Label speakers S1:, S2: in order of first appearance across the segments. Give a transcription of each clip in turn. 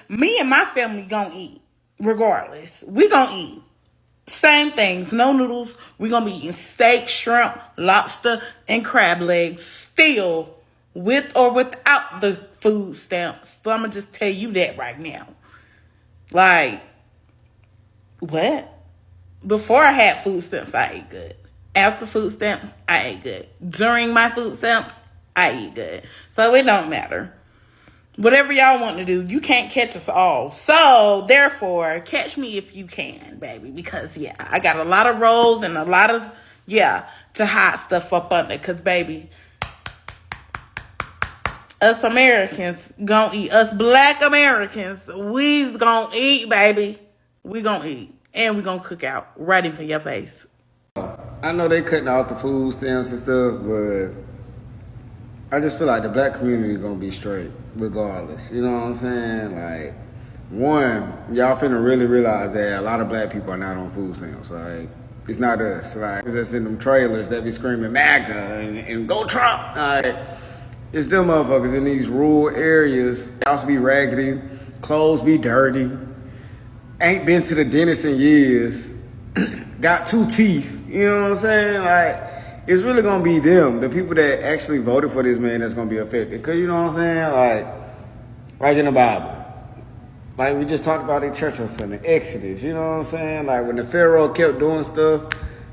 S1: Me and my family gonna eat. Regardless. We gonna eat. Same things. No noodles. We gonna be eating steak, shrimp, lobster, and crab legs. Still, with or without the food stamps. So I'm gonna just tell you that right now. Like, what? Before I had food stamps, I ate good. After food stamps, I ate good. During my food stamps, I eat good. So it don't matter. Whatever y'all want to do, you can't catch us all. So, therefore, catch me if you can, baby. Because, yeah, I got a lot of roles and a lot of, to hide stuff up under. Because, baby, us Americans gonna eat. Us black Americans, we's gonna eat, baby. We gonna eat. And we gonna cook out right in front of your face.
S2: I know they cutting off the food stamps and stuff, but I just feel like the black community is gonna be straight, regardless. You know what I'm saying? Like, one, y'all finna really realize that a lot of black people are not on food stamps. Like, it's not us. Like, it's just in them trailers that be screaming MAGA and go Trump. Like, it's them motherfuckers in these rural areas. House be raggedy, clothes be dirty, ain't been to the dentist in years, got 2 teeth. You know what I'm saying? Like, it's really gonna be them, the people that actually voted for this man, that's gonna be affected. Cause you know what I'm saying? Like in the Bible. Like we just talked about in church on Sunday, Exodus, you know what I'm saying? Like when the Pharaoh kept doing stuff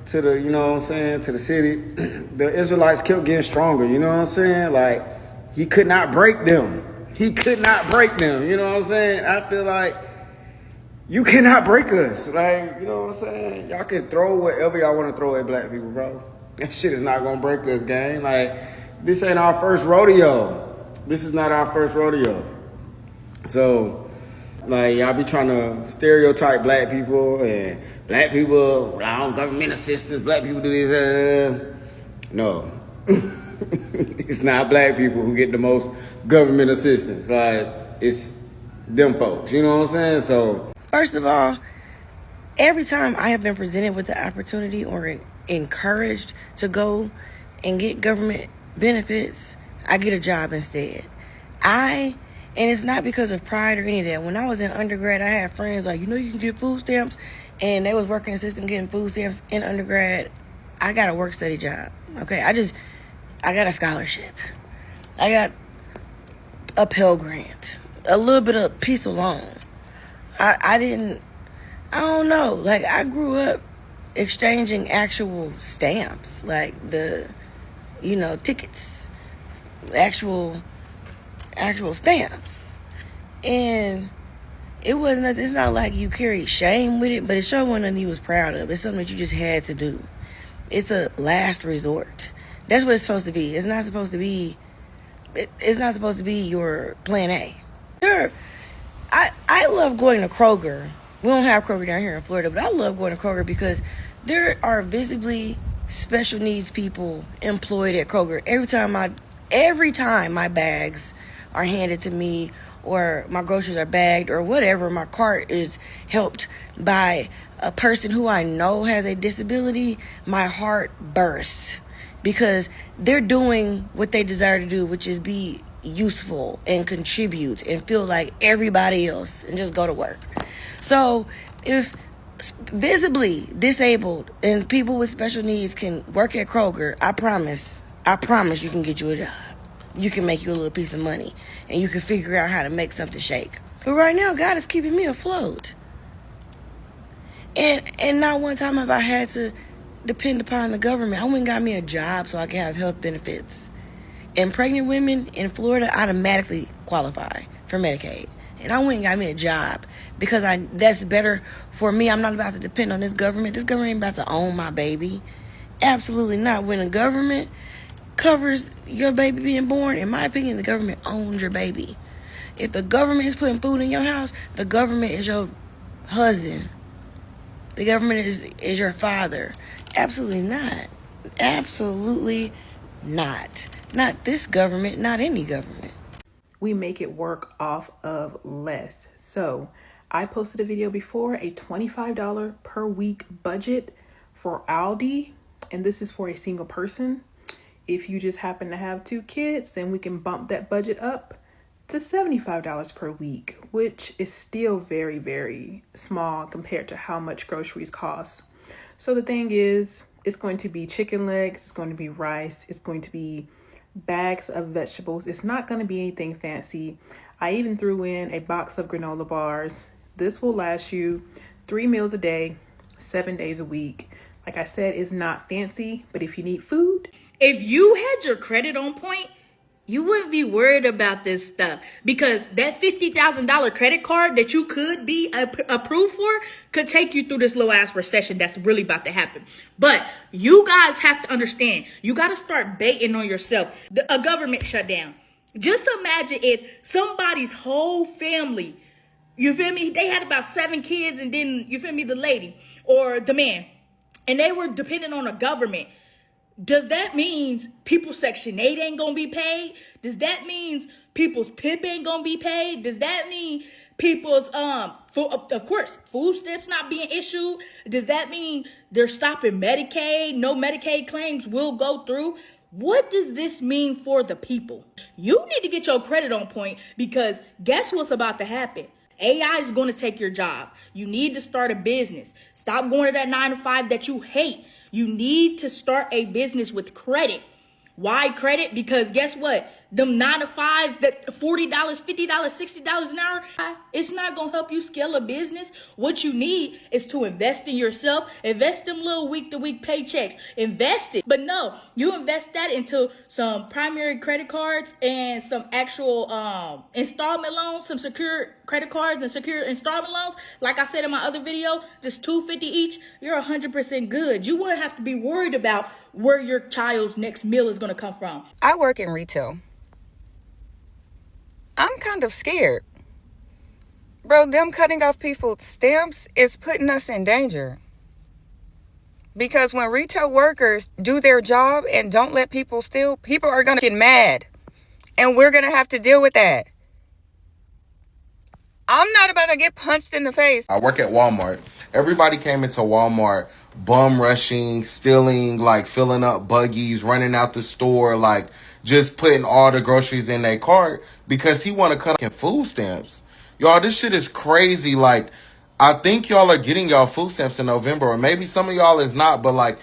S2: to the, you know what I'm saying, to the city, the Israelites kept getting stronger, you know what I'm saying? Like he could not break them. He could not break them, you know what I'm saying? I feel like you cannot break us. Like, you know what I'm saying? Y'all can throw whatever y'all want to throw at black people, bro. That shit is not gonna break us, gang. Like, this ain't our first rodeo. This is not our first rodeo. So, like, y'all be trying to stereotype black people and black people rely on government assistance, black people do this, No. It's not black people who get the most government assistance. Like, it's them folks, you know what I'm saying? So,
S3: first of all, every time I have been presented with the opportunity or encouraged to go and get government benefits, I get a job instead. And it's not because of pride or any of that. When I was in undergrad, I had friends like, you can get food stamps, and they was working in the system getting food stamps in undergrad. I got a work study job. Okay, I got a scholarship. I got a Pell Grant, a little bit of piece of loan. I don't know. Like, I grew up exchanging actual stamps, like the, tickets, actual stamps. And it's not like you carried shame with it, but it sure wasn't nothing you was proud of. It's something that you just had to do. It's a last resort. That's what it's supposed to be. It's not supposed to be your plan A. Sure. I love going to Kroger. We don't have Kroger down here in Florida, but I love going to Kroger because there are visibly special needs people employed at Kroger. Every time my bags are handed to me or my groceries are bagged or whatever, my cart is helped by a person who I know has a disability, my heart bursts because they're doing what they desire to do, which is be useful and contribute and feel like everybody else and just go to work. So if visibly disabled and people with special needs can work at Kroger, I promise you can get you a job. You can make you a little piece of money and you can figure out how to make something shake. But right now, God is keeping me afloat. And not one time have I had to depend upon the government. I went and got me a job so I can have health benefits. And pregnant women in Florida automatically qualify for Medicaid. And I went and got me a job because that's better for me. I'm not about to depend on this government. This government ain't about to own my baby. Absolutely not. When the government covers your baby being born, in my opinion, the government owns your baby. If the government is putting food in your house, the government is your husband. The government is your father. Absolutely not. Absolutely not. Not this government, not any government.
S4: We make it work off of less. So I posted a video before, a $25 per week budget for Aldi, and this is for a single person. If you just happen to have 2 kids, then we can bump that budget up to $75 per week, which is still very, very small compared to how much groceries cost. So the thing is, it's going to be chicken legs, it's going to be rice, it's going to be bags of vegetables. It's not going to be anything fancy. I even threw in a box of granola bars. This will last you 3 meals a day, 7 days a week. Like I said, it's not fancy, but if you need food,
S5: If you had your credit on point, you wouldn't be worried about this stuff, because that $50,000 credit card that you could be approved for could take you through this little ass recession that's really about to happen. But you guys have to understand, you got to start baiting on yourself. A government shutdown. Just imagine if somebody's whole family, you feel me, they had about 7 kids, and then, you feel me, the lady or the man, and they were dependent on a government. Does that mean people's Section 8 ain't gonna be paid? Does that mean people's PIP ain't gonna be paid? Does that mean people's of course, food stamps not being issued? Does that mean they're stopping Medicaid? No Medicaid claims will go through? What does this mean for the people? You need to get your credit on point, because guess what's about to happen? AI is going to take your job. You need to start a business. Stop going to that 9 to 5 that you hate. You need to start a business with credit. Why credit? Because guess what? Them 9 to 5s that $40, $50, $60 an hour, it's not going to help you scale a business. What you need is to invest in yourself. Invest them little week-to-week paychecks. Invest it. But no, you invest that into some primary credit cards and some actual installment loans, some secure credit cards and secure installment loans. Like I said in my other video, just $250 each, you're 100% good. You wouldn't have to be worried about where your child's next meal is going to come from.
S6: I work in retail. I'm kind of scared. Bro, them cutting off people's stamps is putting us in danger. Because when retail workers do their job and don't let people steal, people are going to get mad. And we're going to have to deal with that. I'm not about to get punched in the face.
S7: I work at Walmart. Everybody came into Walmart bum rushing, stealing, like filling up buggies, running out the store, like just putting all the groceries in their cart because he want to cut off food stamps. Y'all, this shit is crazy. Like, I think y'all are getting y'all food stamps in November, or maybe some of y'all is not, but like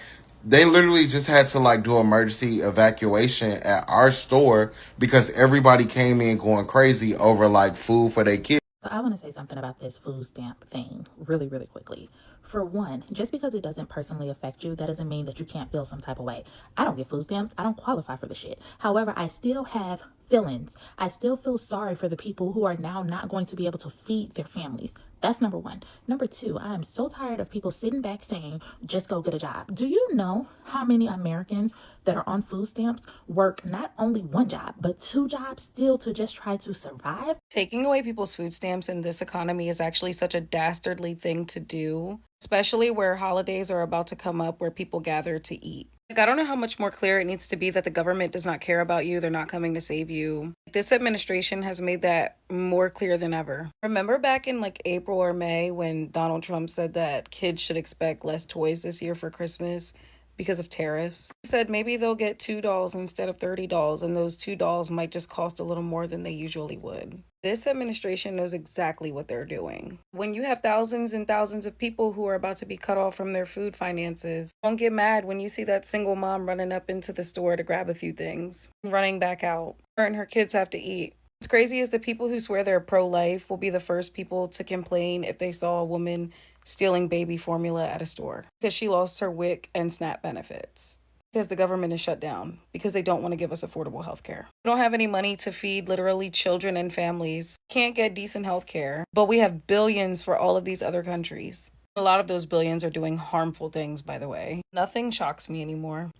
S7: they literally just had to like do emergency evacuation at our store because everybody came in going crazy over like food for their kids.
S8: So I want to say something about this food stamp thing really, really quickly. For one, just because it doesn't personally affect you, that doesn't mean that you can't feel some type of way. I don't get food stamps. I don't qualify for the shit. However, I still have feelings. I still feel sorry for the people who are now not going to be able to feed their families. That's number one. Number two, I am so tired of people sitting back saying, just go get a job. Do you know how many Americans that are on food stamps work not only one job, but 2 jobs still to just try to survive?
S6: Taking away people's food stamps in this economy is actually such a dastardly thing to do, especially where holidays are about to come up where people gather to eat. Like, I don't know how much more clear it needs to be that the government does not care about you. They're not coming to save you. This administration has made that more clear than ever. Remember back in like April or May when Donald Trump said that kids should expect less toys this year for Christmas because of tariffs? He said maybe they'll get $2 instead of $30, and those $2 might just cost a little more than they usually would. This administration knows exactly what they're doing. When you have thousands and thousands of people who are about to be cut off from their food finances, don't get mad when you see that single mom running up into the store to grab a few things, running back out. Her and her kids have to eat. What's crazy is the people who swear they're pro-life will be the first people to complain if they saw a woman stealing baby formula at a store because she lost her WIC and SNAP benefits. Because the government is shut down, because they don't want to give us affordable health care. We don't have any money to feed literally children and families. Can't get decent health care, but we have billions for all of these other countries. A lot of those billions are doing harmful things, by the way. Nothing shocks me anymore.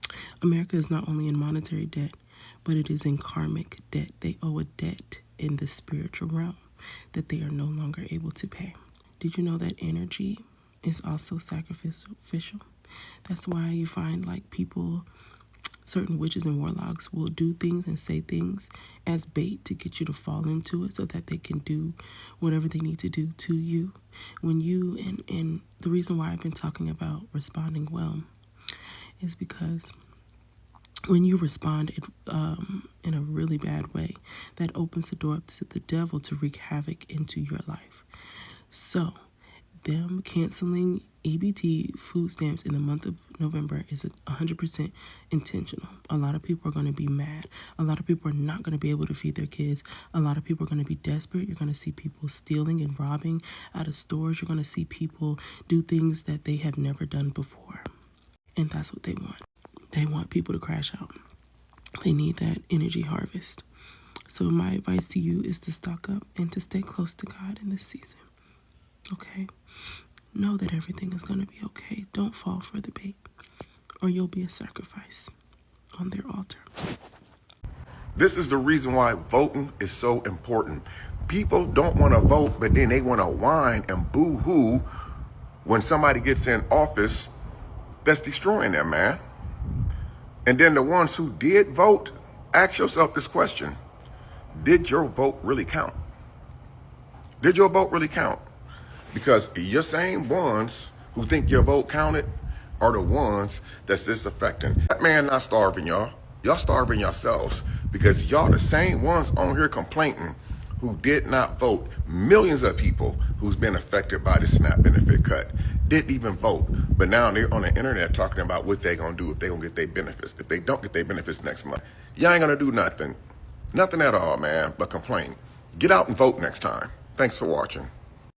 S9: America is not only in monetary debt, but it is in karmic debt. They owe a debt in the spiritual realm that they are no longer able to pay. Did you know that energy is also sacrificial? That's why you find like people, certain witches and warlocks will do things and say things as bait to get you to fall into it so that they can do whatever they need to do to you. When you, and the reason why I've been talking about responding well is because When you respond in a really bad way, that opens the door up to the devil to wreak havoc into your life. So, them canceling EBT food stamps in the month of November is 100% intentional. A lot of people are going to be mad. A lot of people are not going to be able to feed their kids. A lot of people are going to be desperate. You're going to see people stealing and robbing out of stores. You're going to see people do things that they have never done before. And that's what they want. They want people to crash out. They need that energy harvest. So my advice to you is to stock up and to stay close to God in this season. Okay? Know that everything is going to be okay. Don't fall for the bait, or you'll be a sacrifice on their altar.
S10: This is the reason why voting is so important. People don't want to vote, but then they want to whine and boo-hoo when somebody gets in office that's destroying them, man. And then the ones who did vote, ask yourself this question. Did your vote really count? Did your vote really count? Because your same ones who think your vote counted are the ones that's disaffecting. That man not starving, y'all. Y'all starving yourselves because y'all the same ones on here complaining who did not vote. Millions of people who's been affected by the SNAP benefit cut didn't even vote. But now they're on the internet talking about what they gonna do if they gonna get their benefits. If they don't get their benefits next month, y'all ain't gonna do nothing. Nothing at all, man, but complain. Get out and vote next time. Thanks for watching.